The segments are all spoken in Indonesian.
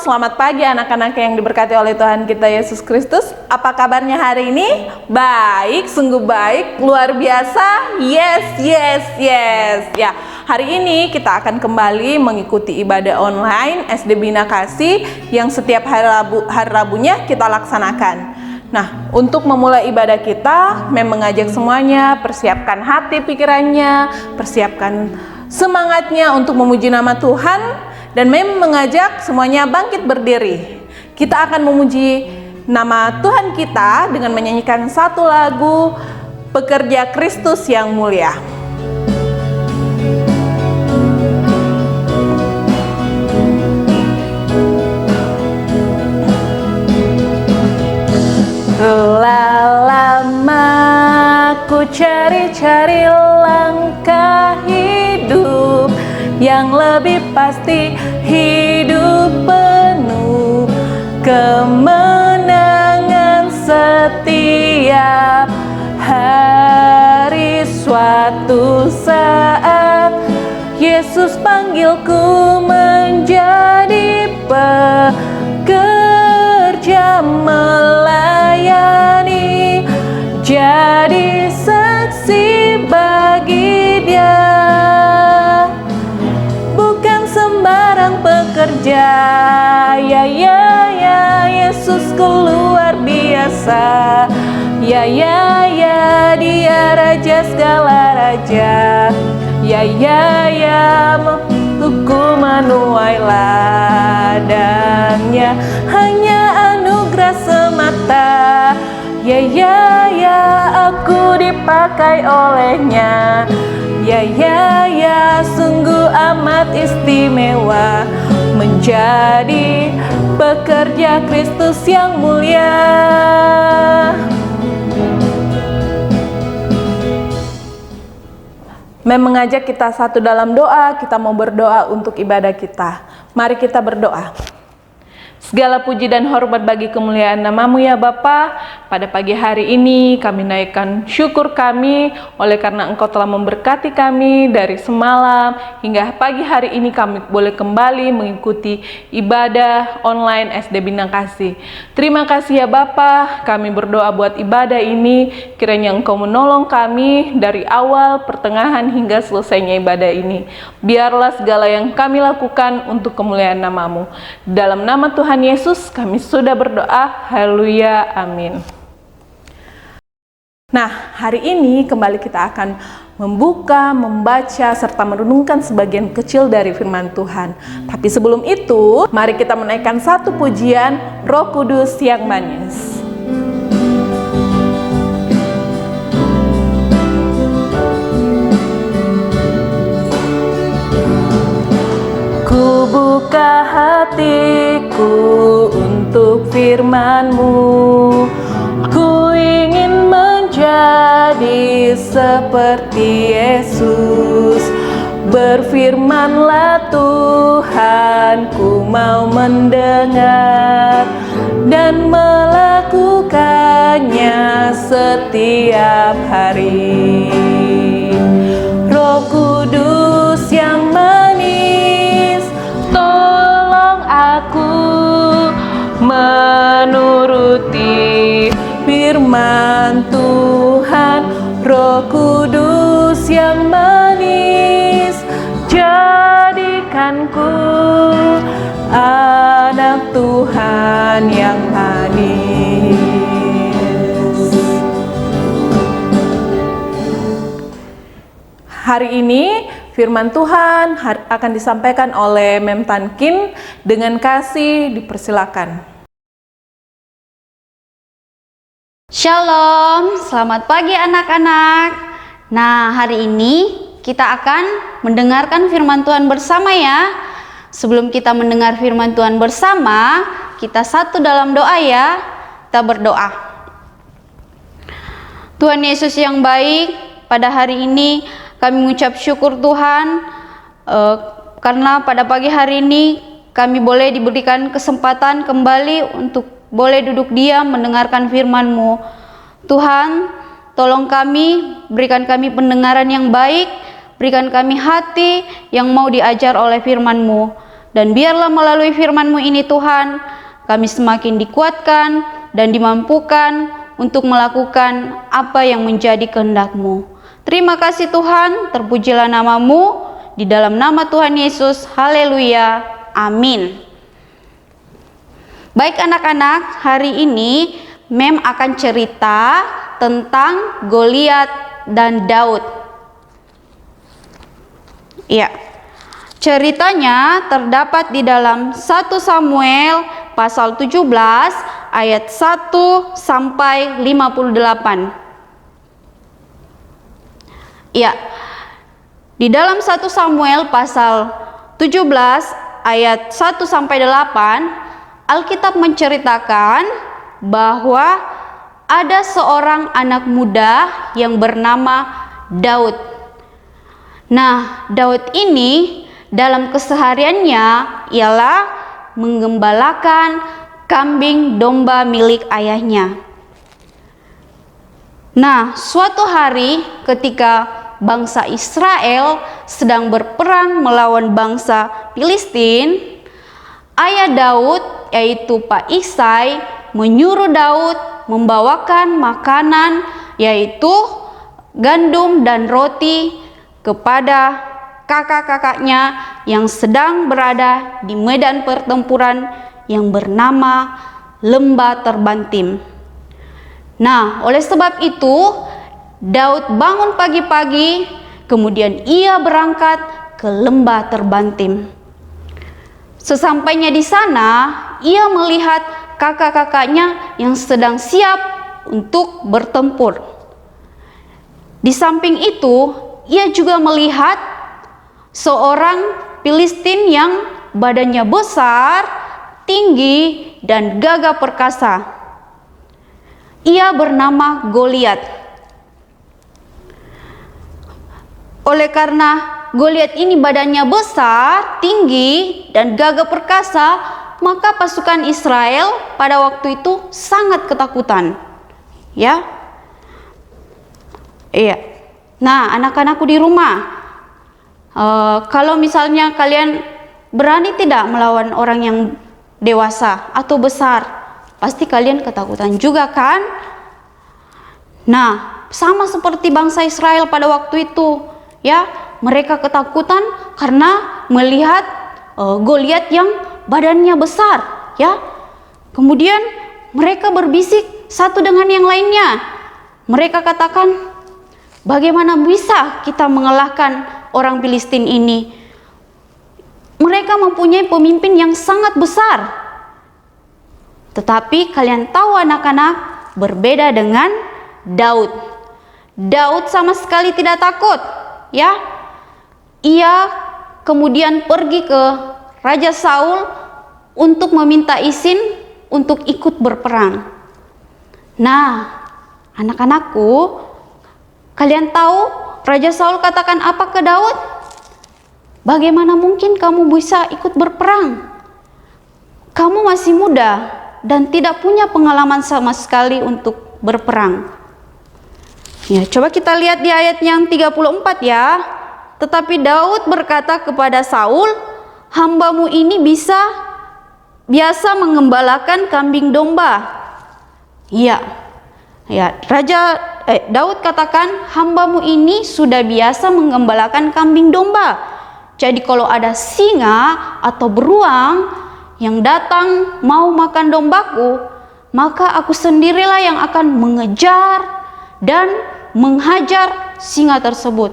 selamat pagi anak-anak yang diberkati oleh Tuhan kita Yesus Kristus. Apa kabarnya hari ini? Baik, sungguh baik, luar biasa. Yes. Ya, hari ini kita akan kembali mengikuti ibadah online SD Bina Kasih yang setiap hari Rabunya kita laksanakan. Nah, untuk memulai ibadah kita, mengajak semuanya persiapkan hati pikirannya, persiapkan semangatnya untuk memuji nama Tuhan. Dan mengajak semuanya bangkit berdiri. Kita akan memuji nama Tuhan kita dengan menyanyikan satu lagu Pekerja Kristus yang Mulia. Telah lama ku cari-cari langkah hidup yang lebih pasti, hidup penuh kemenangan setiap hari. Suatu saat Yesus panggilku menjadi pekerja melayani, jadi saksi bagi Dia. Pekerja, ya Yesusku luar biasa, ya Dia raja segala raja, ya ku menuai ladangnya, hanya anugerah semata, ya aku dipakai olehnya, ya sungguh amat istimewa menjadi pekerja Kristus yang mulia. Mengajak kita satu dalam doa, kita mau berdoa untuk ibadah kita. Mari kita berdoa. Segala puji dan hormat bagi kemuliaan nama-Mu ya Bapa. Pada pagi hari ini kami naikkan syukur kami oleh karena Engkau telah memberkati kami dari semalam hingga pagi hari ini kami boleh kembali mengikuti ibadah online SD Bina Kasih. Terima kasih ya Bapa, kami berdoa buat ibadah ini, kiranya Engkau menolong kami dari awal, pertengahan hingga selesainya ibadah ini. Biarlah segala yang kami lakukan untuk kemuliaan nama-Mu. Dalam nama Tuhan Yesus kami sudah berdoa, haleluya, amin. Nah, hari ini kembali kita akan membuka, membaca, serta merenungkan sebagian kecil dari firman Tuhan. Tapi sebelum itu, mari kita menaikkan satu pujian Roh Kudus yang manis. Ku buka hatiku untuk firman-Mu, ku ingin menjadi seperti Yesus. Berfirmanlah Tuhan, ku mau mendengar dan melakukannya setiap hari. Roh Kudus yang manis, tolong aku menuruti firman Tuhan. Roh Kudus yang manis, jadikanku anak Tuhan yang manis. Hari ini firman Tuhan akan disampaikan oleh Mem Tankin. Dengan kasih dipersilakan. Shalom, selamat pagi anak-anak. Nah, hari ini kita akan mendengarkan firman Tuhan bersama ya. Sebelum kita mendengar firman Tuhan bersama, kita satu dalam doa ya. Kita berdoa. Tuhan Yesus yang baik, pada hari ini kami mengucap syukur Tuhan karena pada pagi hari ini kami boleh diberikan kesempatan kembali untuk boleh duduk diam mendengarkan firman-Mu. Tuhan, tolong kami, berikan kami pendengaran yang baik, berikan kami hati yang mau diajar oleh firman-Mu. Dan biarlah melalui firman-Mu ini Tuhan, kami semakin dikuatkan dan dimampukan untuk melakukan apa yang menjadi kehendak-Mu. Terima kasih Tuhan, terpujilah nama-Mu, di dalam nama Tuhan Yesus, haleluya, amin. Baik anak-anak, hari ini Mem akan cerita tentang Goliat dan Daud. Ya. Ceritanya terdapat di dalam 1 Samuel pasal 17 ayat 1 sampai 58. Ya. Di dalam 1 Samuel pasal 17 ayat 1 sampai 8, Alkitab menceritakan bahwa ada seorang anak muda yang bernama Daud. Nah, Daud ini dalam kesehariannya ialah menggembalakan kambing domba milik ayahnya. Nah, suatu hari ketika bangsa Israel sedang berperang melawan bangsa Filistin, ayah Daud yaitu Pak Isai menyuruh Daud membawakan makanan yaitu gandum dan roti kepada kakak-kakaknya yang sedang berada di medan pertempuran yang bernama Lembah Terbantim. Nah, oleh sebab itu Daud bangun pagi-pagi, kemudian ia berangkat ke Lembah Terbantim. Sesampainya di sana, ia melihat kakak-kakaknya yang sedang siap untuk bertempur. Di samping itu, ia juga melihat seorang Filistin yang badannya besar, tinggi, dan gagah perkasa. Ia bernama Goliat. Oleh karena Goliat ini badannya besar, tinggi, dan gagah perkasa, maka pasukan Israel pada waktu itu sangat ketakutan. Ya. Iya. Nah, anak-anakku di rumah, kalau misalnya kalian berani tidak melawan orang yang dewasa atau besar, pasti kalian ketakutan juga kan? Nah, sama seperti bangsa Israel pada waktu itu, ya, mereka ketakutan karena melihat Goliat yang badannya besar, ya. Kemudian mereka berbisik satu dengan yang lainnya. Mereka katakan, bagaimana bisa kita mengalahkan orang Filistin ini? Mereka mempunyai pemimpin yang sangat besar. Tetapi kalian tahu anak-anak, berbeda dengan Daud. Daud sama sekali tidak takut, ya. Ia kemudian pergi ke Raja Saul untuk meminta izin untuk ikut berperang. Nah, anak-anakku, kalian tahu Raja Saul katakan apa ke Daud? Bagaimana mungkin kamu bisa ikut berperang? Kamu masih muda dan tidak punya pengalaman sama sekali untuk berperang. Ya, coba kita lihat di ayat yang 34 ya. Tetapi Daud berkata kepada Saul, "Hambamu ini biasa mengembalakan kambing domba." Iya. Ya, Daud katakan, hambamu ini sudah biasa mengembalakan kambing domba. Jadi kalau ada singa atau beruang yang datang mau makan dombaku, maka aku sendirilah yang akan mengejar dan menghajar singa tersebut.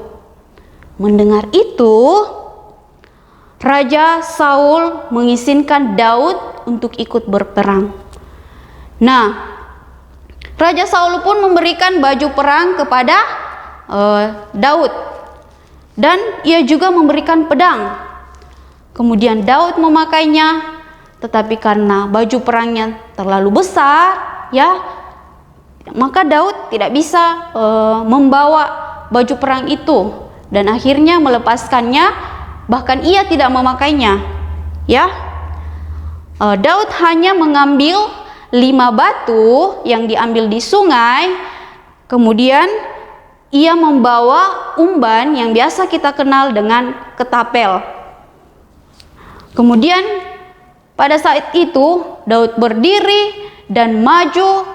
Mendengar itu, Raja Saul mengizinkan Daud untuk ikut berperang. Nah, Raja Saul pun memberikan baju perang kepada Daud, dan ia juga memberikan pedang. Kemudian Daud memakainya, tetapi karena baju perangnya terlalu besar, ya, maka Daud tidak bisa membawa baju perang itu, dan akhirnya melepaskannya, bahkan ia tidak memakainya. Ya, Daud hanya mengambil 5 batu yang diambil di sungai, kemudian ia membawa umban yang biasa kita kenal dengan ketapel. Kemudian pada saat itu Daud berdiri dan maju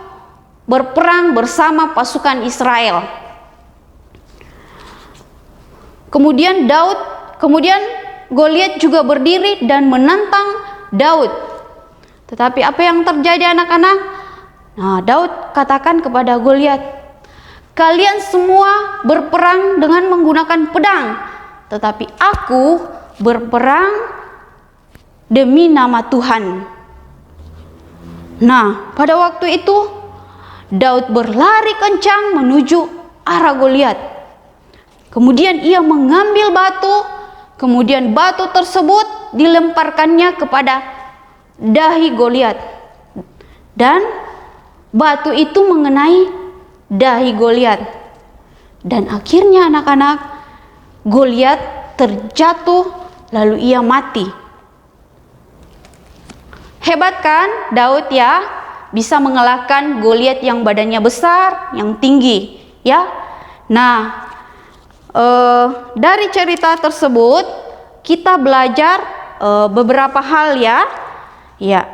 berperang bersama pasukan Israel. Kemudian Goliat juga berdiri dan menantang Daud. Tetapi apa yang terjadi anak-anak? Nah, Daud katakan kepada Goliat, "Kalian semua berperang dengan menggunakan pedang, tetapi aku berperang demi nama Tuhan." Nah, pada waktu itu Daud berlari kencang menuju arah Goliat. Kemudian ia mengambil batu, kemudian batu tersebut dilemparkannya kepada dahi Goliat. Dan batu itu mengenai dahi Goliat. Dan akhirnya anak-anak, Goliat terjatuh lalu ia mati. Hebat kan Daud ya, bisa mengalahkan Goliat yang badannya besar, yang tinggi, ya. Nah, dari cerita tersebut kita belajar beberapa hal ya. Ya,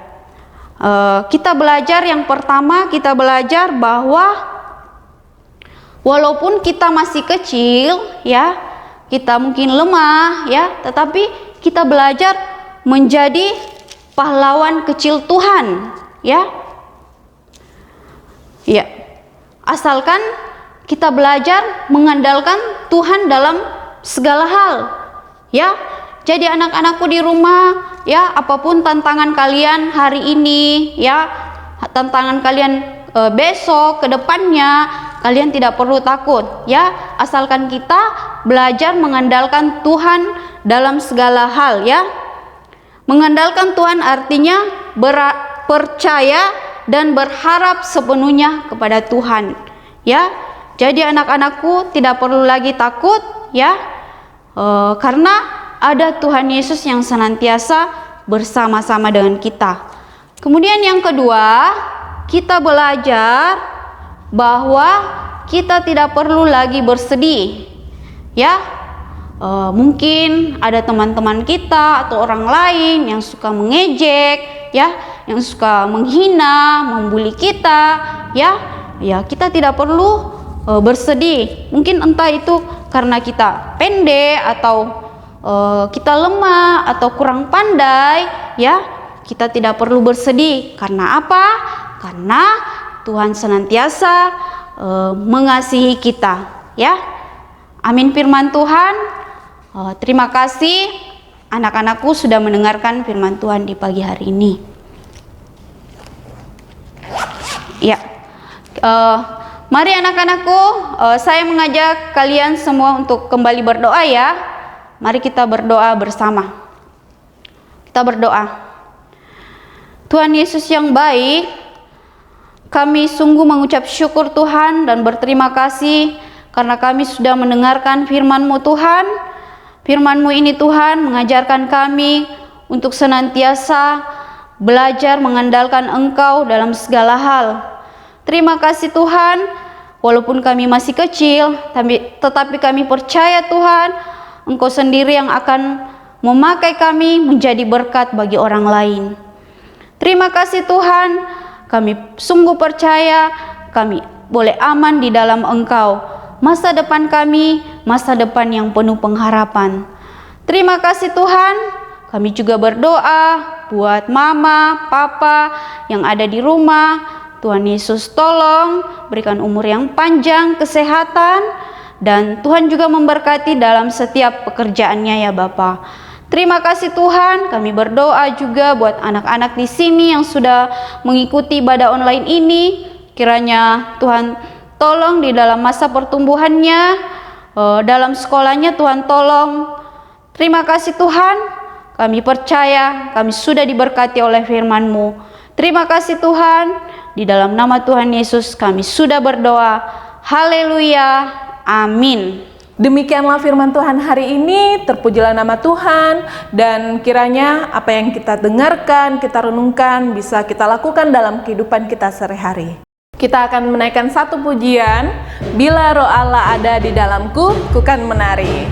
kita belajar yang pertama, kita belajar bahwa walaupun kita masih kecil, ya, kita mungkin lemah, ya, tetapi kita belajar menjadi pahlawan kecil Tuhan, ya. Ya, asalkan kita belajar mengandalkan Tuhan dalam segala hal, ya. Jadi anak-anakku di rumah, ya, apapun tantangan kalian hari ini, ya, tantangan kalian besok, ke depannya, kalian tidak perlu takut, ya. Asalkan kita belajar mengandalkan Tuhan dalam segala hal, ya. Mengandalkan Tuhan artinya percaya dan berharap sepenuhnya kepada Tuhan, ya. Jadi anak-anakku tidak perlu lagi takut, ya, karena ada Tuhan Yesus yang senantiasa bersama-sama dengan kita. Kemudian yang kedua, kita belajar bahwa kita tidak perlu lagi bersedih, ya. Mungkin ada teman-teman kita atau orang lain yang suka mengejek, ya, yang suka menghina, membuli kita, ya. Ya, kita tidak perlu bersedih. Mungkin entah itu karena kita pendek atau kita lemah atau kurang pandai, ya. Kita tidak perlu bersedih. Karena apa? Karena Tuhan senantiasa mengasihi kita, ya. Amin firman Tuhan. Terima kasih anak-anakku sudah mendengarkan firman Tuhan di pagi hari ini. Ya, mari anak-anakku, saya mengajak kalian semua untuk kembali berdoa, ya. Mari kita berdoa bersama. Kita berdoa. Tuhan Yesus yang baik, kami sungguh mengucap syukur Tuhan dan berterima kasih karena kami sudah mendengarkan firman-Mu Tuhan. Firman-Mu ini Tuhan mengajarkan kami untuk senantiasa belajar mengandalkan Engkau dalam segala hal. Terima kasih Tuhan, walaupun kami masih kecil, tetapi kami percaya Tuhan, Engkau sendiri yang akan memakai kami menjadi berkat bagi orang lain. Terima kasih Tuhan, kami sungguh percaya kami boleh aman di dalam Engkau. Masa depan kami, masa depan yang penuh pengharapan. Terima kasih Tuhan, kami juga berdoa buat mama, papa yang ada di rumah. Tuhan Yesus tolong berikan umur yang panjang, kesehatan, dan Tuhan juga memberkati dalam setiap pekerjaannya ya Bapa. Terima kasih Tuhan, kami berdoa juga buat anak-anak di sini yang sudah mengikuti ibadah online ini. Kiranya Tuhan tolong di dalam masa pertumbuhannya, dalam sekolahnya Tuhan tolong. Terima kasih Tuhan, kami percaya kami sudah diberkati oleh firman-Mu. Terima kasih Tuhan, di dalam nama Tuhan Yesus kami sudah berdoa. Haleluya, amin. Demikianlah firman Tuhan hari ini, terpujilah nama Tuhan, dan kiranya apa yang kita dengarkan, kita renungkan, bisa kita lakukan dalam kehidupan kita sehari-hari. Kita akan menaikkan satu pujian, Bila Roh Allah ada di dalamku, ku kan menari.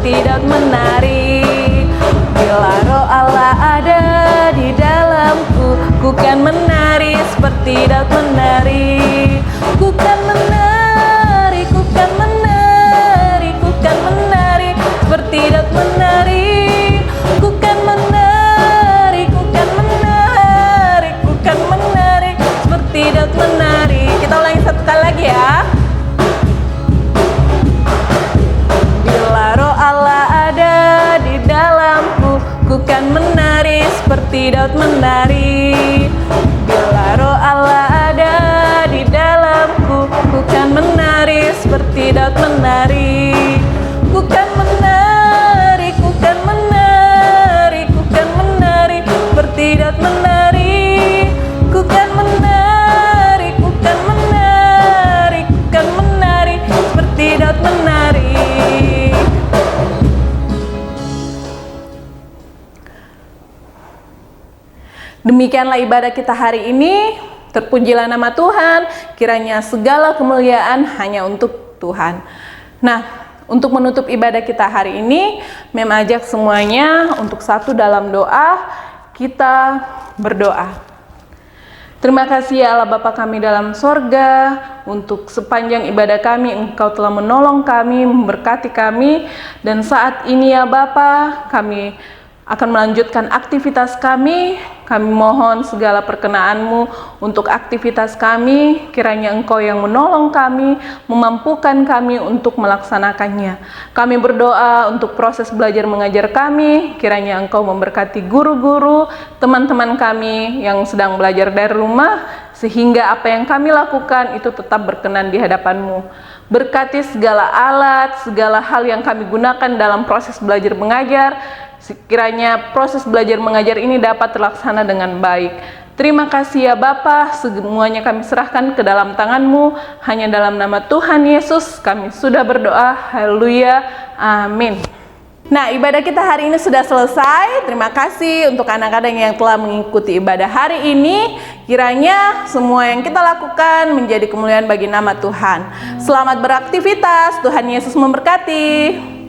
seperti Daud menari. Bila roh Allah ada di dalamku, ku kan menari seperti Daud menari. Ku kan menari, ku kan menari, ku kan menari seperti Daud menari. Ku kan menari, ku kan menari, ku kan menari seperti Daud menari. Kita ulangi satu kali lagi ya. Bila roh Allah ada di dalamku, ku kan menari seperti Daud menari. Bila roh Allah ada di dalamku, ku kan menari seperti Daud menari. Ku kan menari, ku kan menari, ku kan menari seperti Daud menari. Ku kan menari, ku kan menari, ku kan menari seperti Daud menari. Demikianlah ibadah kita hari ini. Terpujilah nama Tuhan, kiranya segala kemuliaan hanya untuk Tuhan. Nah, untuk menutup ibadah kita hari ini, Mem ajak semuanya untuk satu dalam doa, kita berdoa. Terima kasih ya Allah Bapa kami dalam sorga, untuk sepanjang ibadah kami Engkau telah menolong kami, memberkati kami, dan saat ini ya Bapa, kami akan melanjutkan aktivitas kami. Kami mohon segala perkenan-Mu untuk aktivitas kami, kiranya Engkau yang menolong kami, memampukan kami untuk melaksanakannya. Kami berdoa untuk proses belajar mengajar kami, kiranya Engkau memberkati guru-guru, teman-teman kami yang sedang belajar dari rumah, sehingga apa yang kami lakukan itu tetap berkenan di hadapan-Mu. Berkati segala alat, segala hal yang kami gunakan dalam proses belajar mengajar, sekiranya proses belajar mengajar ini dapat terlaksana dengan baik. Terima kasih ya Bapa, semuanya kami serahkan ke dalam tangan-Mu. Hanya dalam nama Tuhan Yesus kami sudah berdoa. Haleluya. Amin. Nah, ibadah kita hari ini sudah selesai. Terima kasih untuk anak-anak yang telah mengikuti ibadah hari ini. Kiranya semua yang kita lakukan menjadi kemuliaan bagi nama Tuhan. Selamat beraktivitas. Tuhan Yesus memberkati.